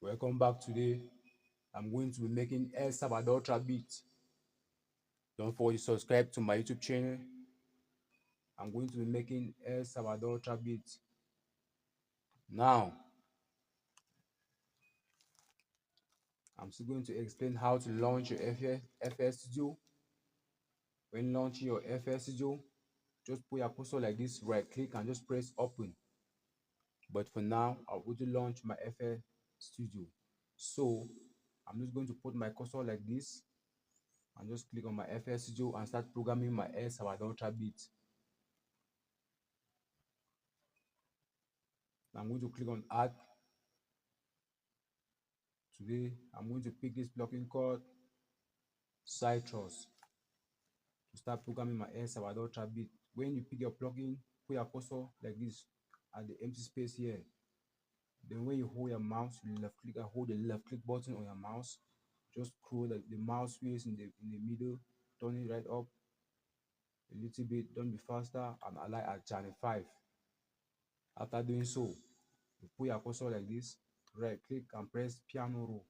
Welcome back. Today I'm going to be making El Salvador trap beat. Don't forget to subscribe to my YouTube channel. I'm going to be making El Salvador trap beat. Now I'm still going to explain how to launch your FS Studio. When launching your FS Studio, just put your cursor like this, right click and just press open. But for now, I want to launch my FL Studio. So I'm just going to put my cursor like this and just click on my FL Studio and start programming my El Salvador trap beat. I'm going to click on add. Today I'm going to pick this plugin called Citrus to start programming my El Salvador trap beat. When you pick your plugin, put your cursor like this at the empty space here. Then when you hold your mouse, you left click and hold the left click button on your mouse. Just scroll the mouse wheels in the middle, turn it right up a little bit, don't be faster, and align at channel 5. After doing so, you put your cursor like this, right click and press piano roll.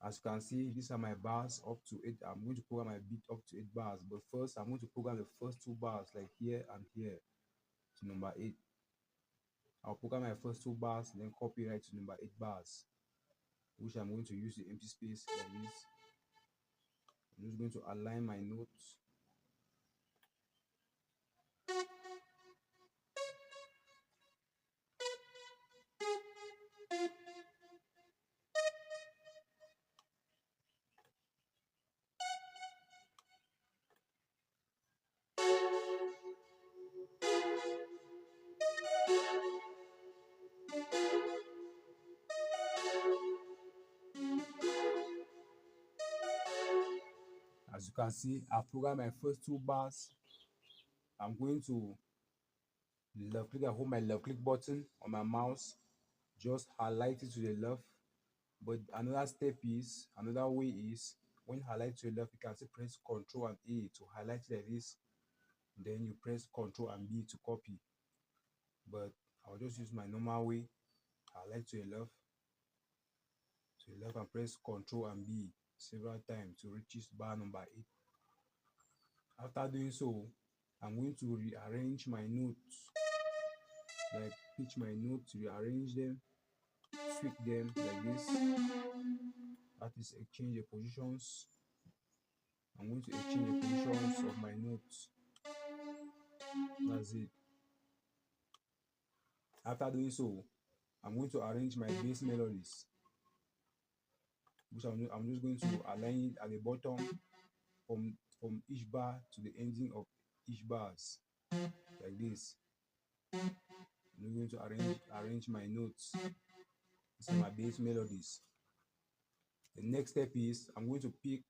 As you can see, these are my bars up to 8. I'm going to program my beat up to 8 bars, but first I'm going to program the first 2 bars like here and here to number 8. I'll program my first 2 bars, then copy right to number 8 bars, which I'm going to use the empty space like this. I'm just going to align my notes. As you can see, I've programmed my first 2 bars. I'm going to left click and hold my left click button on my mouse, just highlight it to the left. But another way is, when highlight to the left, you can still press Ctrl and A to highlight it like this. Then you press Ctrl and B to copy. But I'll just use my normal way, highlight to the left and press Ctrl and B several times to reach bar number 8. After doing so, I'm going to rearrange my notes, like pitch my notes, rearrange them, tweak them like this. That is exchange the positions. I'm going to exchange the positions of my notes. That's it. After doing so, I'm going to arrange my bass melodies, which I'm just going to align it at the bottom from each bar to the ending of each bars like this. I'm going to arrange my notes. These are my bass melodies. The next step is, I'm going to pick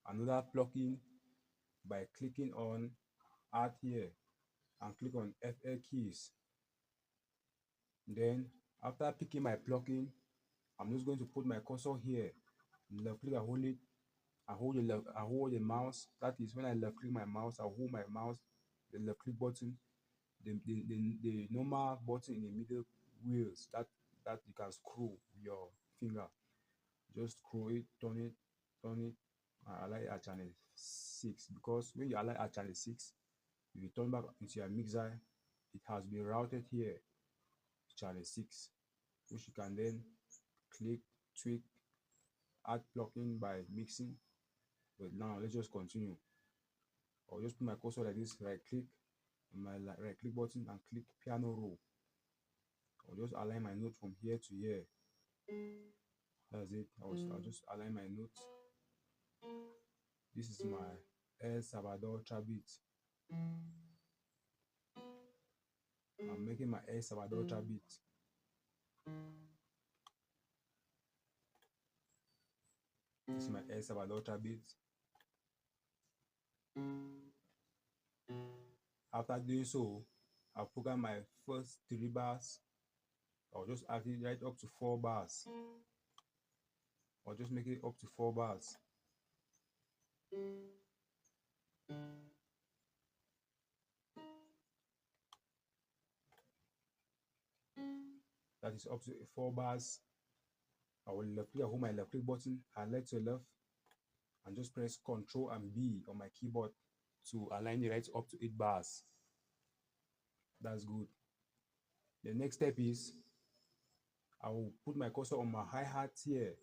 another plugin by clicking on add here and click on FL keys. Then after picking my plugin, I'm just going to put my cursor here, left click and hold it. I hold the mouse. That is, when I left click my mouse, I hold my mouse, the left click button, the normal button in the middle wheels that you can scroll with your finger. Just scroll it, turn it. I like at channel 6, because when you align at channel 6, if you turn back into your mixer, it has been routed here to channel 6, which you can then click, tweak, add plugin by mixing. But now let's just continue. I'll just put my cursor like this, right click on my right click button and click piano roll. I'll just align my note from here to here. That's it. I'll just align my notes. This is my El Salvador trap beat. I'm making my El Salvador trap beat. This is my El Salvador trap beat. After doing so, I'll program my first 3 bars. I'll just add it right up to 4 bars. I'll just make it up to 4 bars. that is up to 4 bars. I will left click and hold my left click button, highlight to the left, and just press Ctrl and B on my keyboard to align the right up to 8 bars. That's good. The next step is I will put my cursor on my hi-hat here,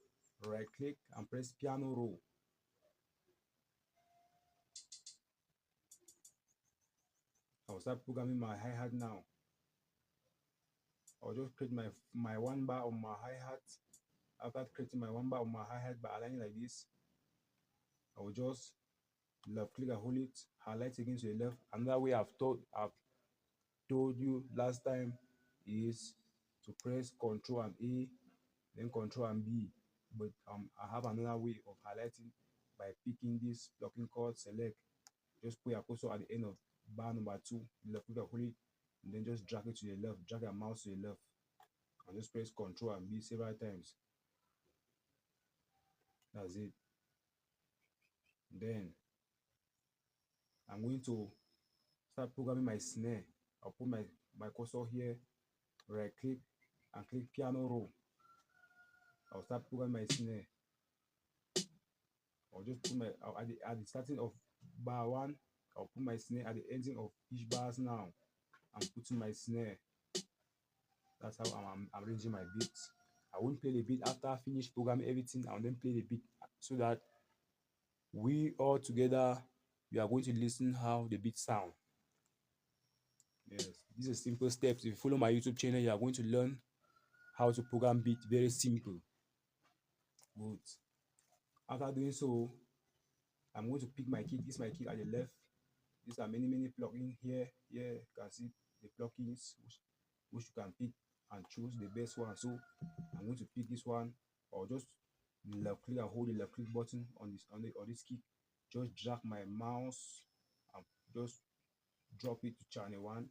right click and press piano roll. I'll start programming my hi-hat now. I'll just create my 1 bar on my hi-hat. After creating my 1 bar on my hi-hat by aligning like this, I will just left click and hold it, highlight again to the left. Another way I've told you last time is to press Ctrl and A, then Ctrl and B. But I have another way of highlighting by picking this blocking called select. Just put your cursor at the end of bar number 2, left click and hold it, and then just drag it to the left, drag your mouse to the left, and just press Ctrl and B several times. That's it. Then I'm going to start programming my snare. I'll put my cursor here, right click and click piano roll. I'll start programming my snare. I'll just put at the starting of bar 1, I'll put my snare at the ending of each bars now. I'm putting my snare. That's how I'm arranging my beats. I won't play the beat after I finish programming everything. I'll then play the beat so that we all together we are going to listen how the beat sound. Yes, these are simple steps. If you follow my YouTube channel, you are going to learn how to program beat. Very simple. Good. After doing so, I'm going to pick my kick. This is my kick at the left. These are many plugins here. Here you can see the plugins which you can pick and choose the best one. So I'm going to pick this one, or just left click and hold the left click button on this kick. Just drag my mouse and just drop it to channel 1,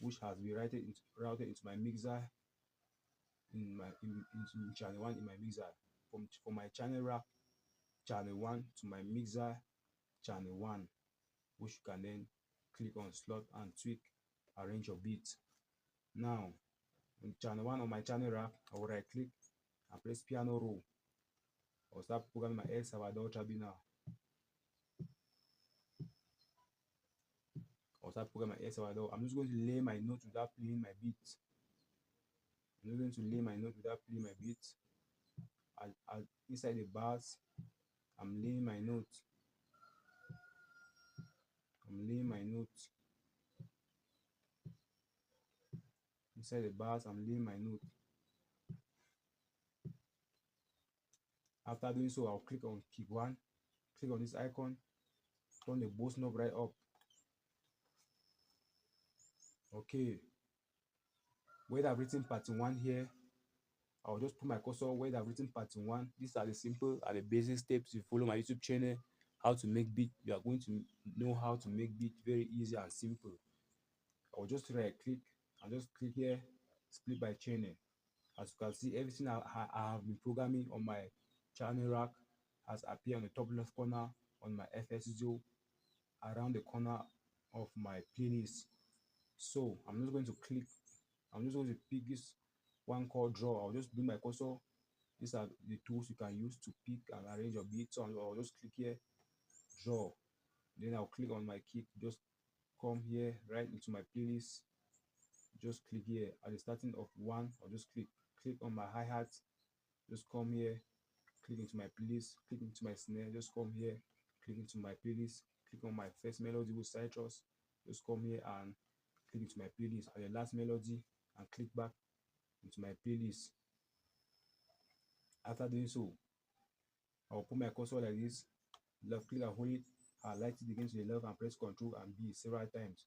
which has been routed into my mixer into channel 1 in my mixer. From my channel rack channel 1 to my mixer channel 1, which you can then click on slot and tweak arrange your beats. Now on channel 1 on my channel rack, I will right click and press piano roll. I'll start programming my El Salvador now. I'll start programming my El Salvador. I'm just going to lay my note without playing my beat. I'm just going to lay my note without playing my beat. Inside the bars, I'm laying my note. Inside the bars, I'm laying my note. After doing so, I'll click on kick 1, click on this icon, turn the boss knob right up. Okay, where I've written pattern 1 here, I'll just put my cursor where I've written pattern 1. These are the simple and the basic steps. You follow my YouTube channel, how to make beat, you are going to know how to make beat very easy and simple. I'll just right click and just click here, split by channel. As you can see, everything I have been programming on my channel rack has appeared on the top left corner on my FS Studio, around the corner of my playlist. So I'm just going to pick this one called draw. I'll just bring my cursor. These are the tools you can use to pick and arrange your beats. So I'll just click here, draw. Then I'll click on my kick, just come here right into my playlist. Just click here at the starting of 1. I'll just click on my hi-hat, just come here, click into my playlist, click into my snare, just come here, click into my playlist, click on my first melody with citrus, just come here and click into my playlist at the last melody and click back into my playlist. After doing so, I'll put my cursor like this, left click and hold it, highlight it again to the left and press Ctrl and B several times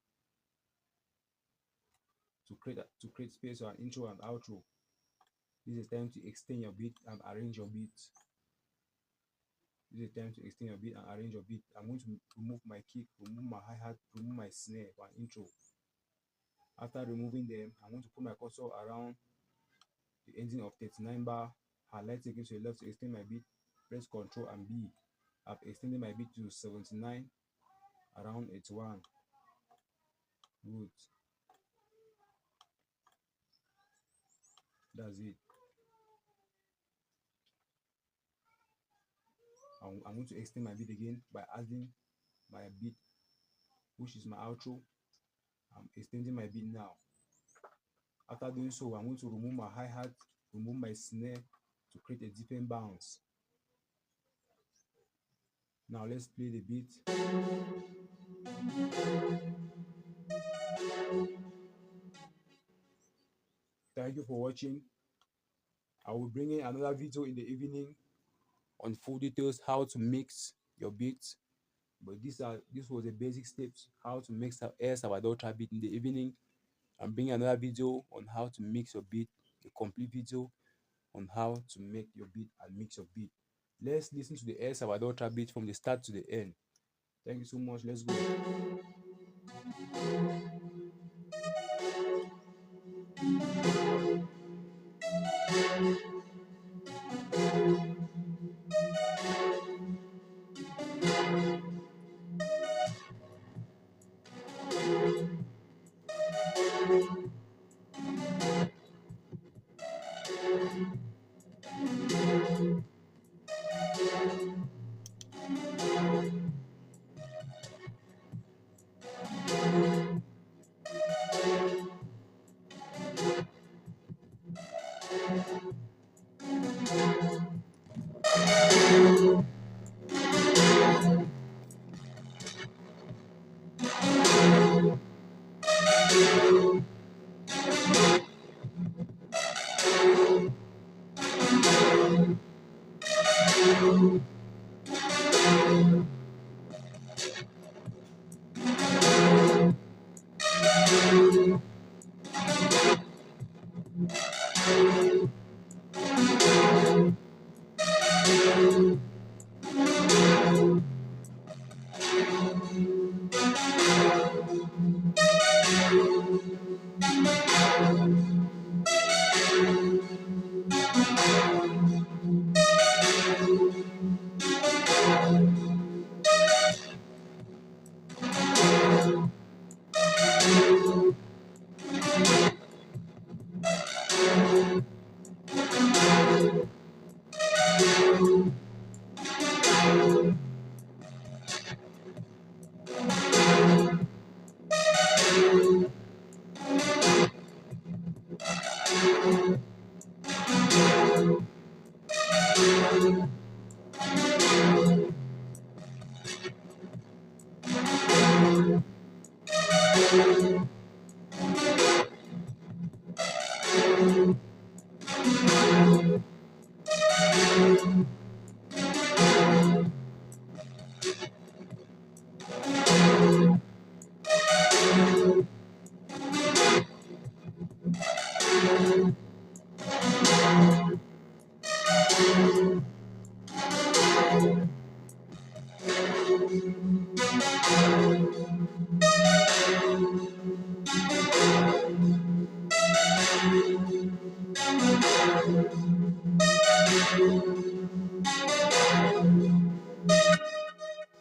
to create space for an intro and outro. This is time to extend your beat and arrange your beat. This is time to extend your beat and arrange your beat. I'm going to remove my kick, remove my hi-hat, remove my snare for an intro. After removing them, I'm going to put my cursor around the ending of 39 bar, highlight again to the left to extend my beat, press Ctrl and B. I've extended my beat to 79, around 81. Good. That's it. I'm going to extend my beat again by adding my beat, which is my outro. I'm extending my beat now. After doing so, I'm going to remove my hi-hat, remove my snare to create a different bounce. Now let's play the beat. Thank you for watching. I will bring in another video in the evening on full details how to mix your beats. But this was the basic steps how to mix Air Salvador trap beat in the evening. I'm bringing another video on how to mix your beat, a complete video on how to make your beat and mix your beat. Let's listen to the Air Salvador trap beat from the start to the end. Thank you so much. Let's go.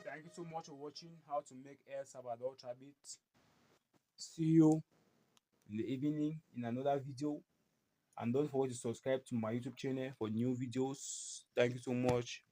Thank you so much for watching how to make El Salvador trap beat. See you in the evening in another video. And don't forget to subscribe to my YouTube channel for new videos. Thank you so much.